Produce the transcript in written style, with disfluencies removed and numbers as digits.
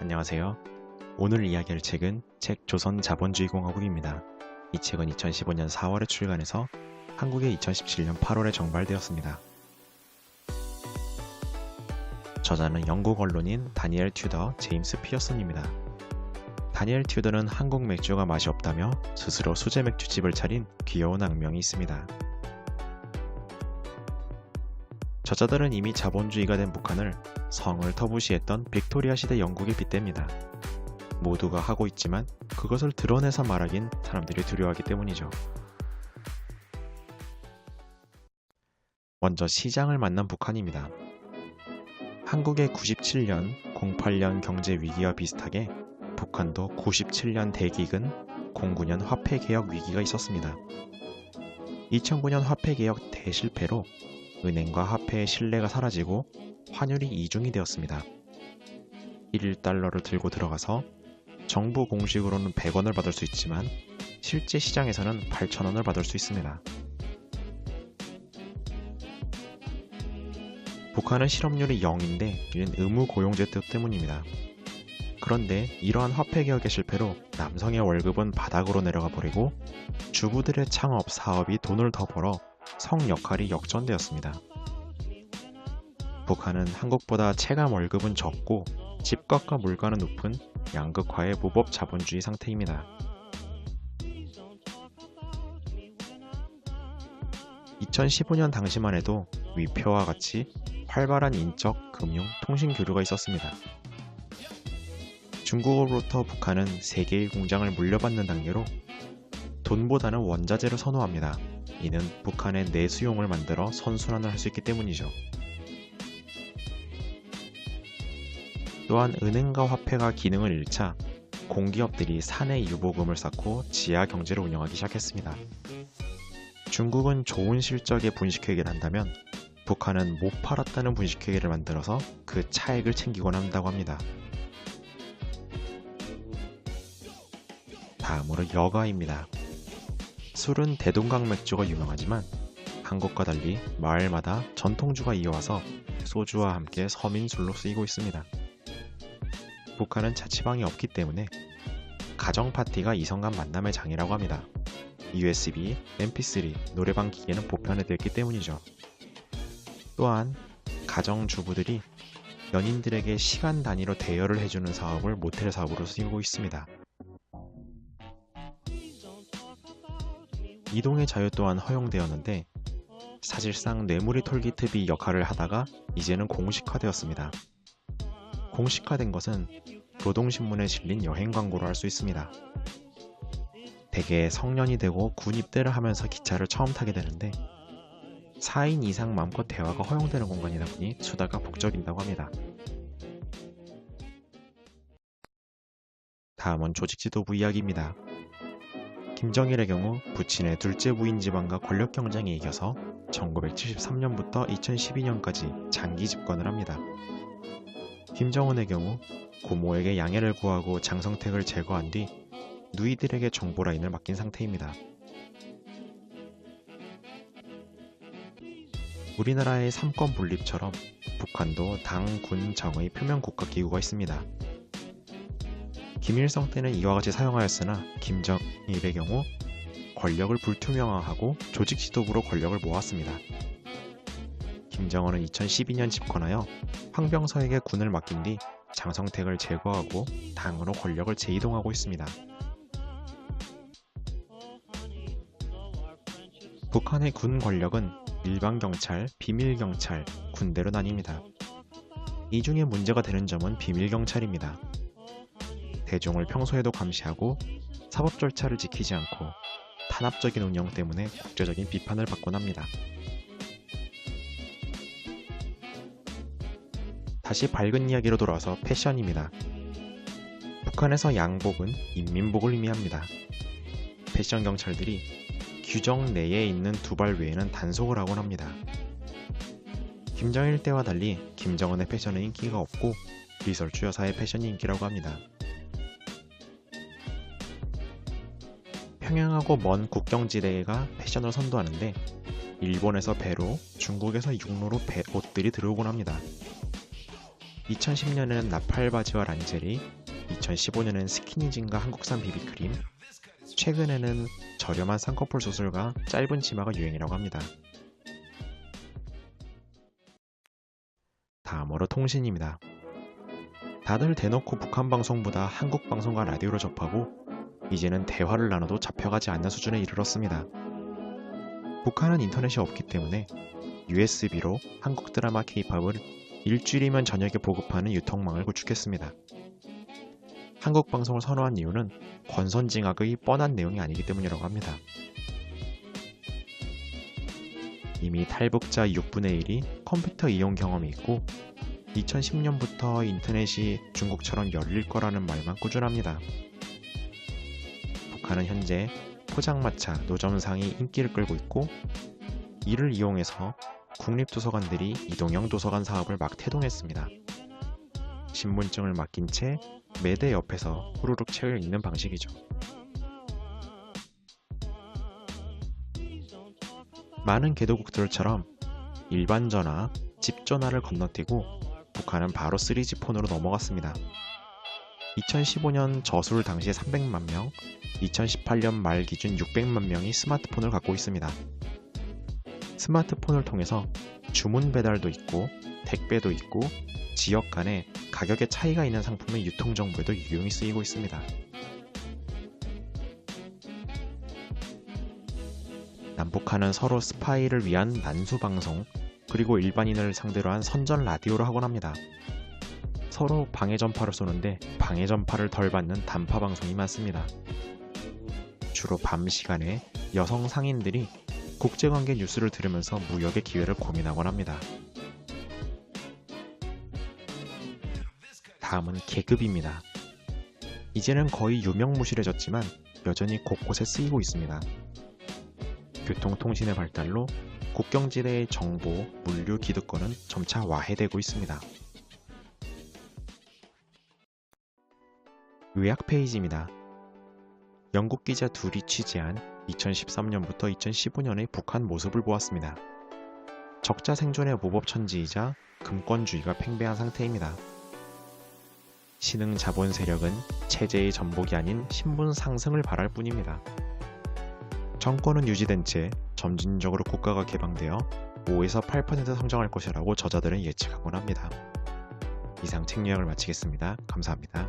안녕하세요. 오늘 이야기할 책은 책 조선 자본주의공화국입니다. 이 책은 2015년 4월에 출간해서 한국에 2017년 8월에 정발되었습니다. 저자는 영국 언론인 다니엘 튜더 제임스 피어슨입니다. 다니엘 튜더는 한국 맥주가 맛이 없다며 스스로 수제 맥주집을 차린 귀여운 악명이 있습니다. 저자들은 이미 자본주의가 된 북한을 성을 터부시했던 빅토리아 시대 영국에 빗댑니다. 모두가 하고 있지만 그것을 드러내서 말하긴 사람들이 두려워하기 때문이죠. 먼저 시장을 만난 북한입니다. 한국의 97년, 08년 경제 위기와 비슷하게 북한도 97년 대기근, 09년 화폐개혁 위기가 있었습니다. 2009년 화폐개혁 대실패로 은행과 화폐의 신뢰가 사라지고 환율이 이중이 되었습니다. 1달러를 들고 들어가서 정부 공식으로는 100원을 받을 수 있지만 실제 시장에서는 8,000원을 받을 수 있습니다. 북한은 실업률이 0인데 이는 의무 고용제 때문입니다. 그런데 이러한 화폐개혁의 실패로 남성의 월급은 바닥으로 내려가 버리고 주부들의 창업, 사업이 돈을 더 벌어 성 역할이 역전되었습니다. 북한은 한국보다 체감 월급은 적고 집값과 물가는 높은 양극화의 무법 자본주의 상태입니다. 2015년 당시만 해도 위표와 같이 활발한 인적, 금융, 통신 교류가 있었습니다. 중국으로부터 북한은 세계의 공장을 물려받는 단계로 돈보다는 원자재를 선호합니다. 이는 북한의 내수용을 만들어 선순환을 할 수 있기 때문이죠. 또한 은행과 화폐가 기능을 잃자 공기업들이 사내 유보금을 쌓고 지하 경제를 운영하기 시작했습니다. 중국은 좋은 실적의 분식회계를 한다면 북한은 못 팔았다는 분식회계를 만들어서 그 차액을 챙기곤 한다고 합니다. 다음으로 여가입니다. 술은 대동강 맥주가 유명하지만 한국과 달리 마을마다 전통주가 이어와서 소주와 함께 서민술로 쓰이고 있습니다. 북한은 자취방이 없기 때문에 가정 파티가 이성 간 만남의 장이라고 합니다. USB, MP3, 노래방 기계는 보편화되었기 때문이죠. 또한 가정주부들이 연인들에게 시간 단위로 대여를 해주는 사업을 모텔 사업으로 쓰이고 있습니다. 이동의 자유 또한 허용되었는데 사실상 뇌물이 톨게이트비 역할을 하다가 이제는 공식화되었습니다. 공식화된 것은 노동신문에 실린 여행 광고로 할 수 있습니다. 대개 성년이 되고 군 입대를 하면서 기차를 처음 타게 되는데 4인 이상 마음껏 대화가 허용되는 공간이다 보니 수다가 북적인다고 합니다. 다음은 조직지도부 이야기입니다. 김정일의 경우 부친의 둘째 부인 지방과 권력 경쟁에 이겨서 1973년부터 2012년까지 장기 집권을 합니다. 김정은의 경우 고모에게 양해를 구하고 장성택을 제거한 뒤 누이들에게 정보라인을 맡긴 상태입니다. 우리나라의 삼권 분립처럼 북한도 당, 군, 정의 표면 국가기구가 있습니다. 김일성 때는 이와 같이 사용하였으나 김정일의 경우 권력을 불투명화하고 조직 지도부로 권력을 모았습니다. 김정은은 2012년 집권하여 황병서에게 군을 맡긴 뒤 장성택을 제거하고 당으로 권력을 재이동하고 있습니다. 북한의 군 권력은 일반경찰, 비밀경찰, 군대로 나뉩니다. 이 중에 문제가 되는 점은 비밀경찰입니다. 대중을 평소에도 감시하고 사법 절차를 지키지 않고 탄압적인 운영 때문에 국제적인 비판을 받곤 합니다. 다시 밝은 이야기로 돌아와서 패션입니다. 북한에서 양복은 인민복을 의미합니다. 패션 경찰들이 규정 내에 있는 두발 외에는 단속을 하곤 합니다. 김정일 때와 달리 김정은의 패션은 인기가 없고 리설주 여사의 패션이 인기라고 합니다. 평양하고 먼 국경지대가 패션을 선도하는데 일본에서 배로, 중국에서 육로로 옷들이 들어오곤 합니다. 2010년에는 나팔바지와 란제리, 2015년에는 스키니진과 한국산 비비크림, 최근에는 저렴한 쌍꺼풀 수술과 짧은 치마가 유행이라고 합니다. 다음으로 통신입니다. 다들 대놓고 북한 방송보다 한국 방송과 라디오로 접하고 이제는 대화를 나눠도 잡혀가지 않는 수준에 이르렀습니다. 북한은 인터넷이 없기 때문에 USB로 한국 드라마 K-팝을 일주일이면 저녁에 보급하는 유통망을 구축했습니다. 한국 방송을 선호한 이유는 권선징악의 뻔한 내용이 아니기 때문이라고 합니다. 이미 탈북자 6분의 1이 컴퓨터 이용 경험이 있고 2010년부터 인터넷이 중국처럼 열릴 거라는 말만 꾸준합니다. 북한은 현재 포장마차, 노점상이 인기를 끌고 있고 이를 이용해서 국립도서관들이 이동형 도서관 사업을 막 태동했습니다. 신분증을 맡긴 채 매대 옆에서 후루룩 책을 읽는 방식이죠. 많은 개도국들처럼 일반 전화, 집 전화를 건너뛰고 북한은 바로 3G 폰으로 넘어갔습니다. 2015년 저술 당시 300만 명, 2018년 말 기준 600만 명이 스마트폰을 갖고 있습니다. 스마트폰을 통해서 주문 배달도 있고 택배도 있고 지역 간에 가격의 차이가 있는 상품의 유통 정보에도 유용히 쓰이고 있습니다. 남북한은 서로 스파이를 위한 난수 방송 그리고 일반인을 상대로 한 선전 라디오를 하곤 합니다. 서로 방해 전파를 쏘는데 방해 전파를 덜 받는 단파 방송이 많습니다. 주로 밤 시간에 여성 상인들이 국제관계 뉴스를 들으면서 무역의 기회를 고민하곤 합니다. 다음은 계급입니다. 이제는 거의 유명무실해졌지만 여전히 곳곳에 쓰이고 있습니다. 교통통신의 발달로 국경지대의 정보, 물류 기득권은 점차 와해되고 있습니다. 요약 페이지입니다. 영국 기자 둘이 취재한 2013년부터 2015년의 북한 모습을 보았습니다. 적자 생존의 모법천지이자 금권주의가 팽배한 상태입니다. 신흥 자본 세력은 체제의 전복이 아닌 신분 상승을 바랄 뿐입니다. 정권은 유지된 채 점진적으로 국가가 개방되어 5에서 8% 성장할 것이라고 저자들은 예측하곤 합니다. 이상 책 요약을 마치겠습니다. 감사합니다.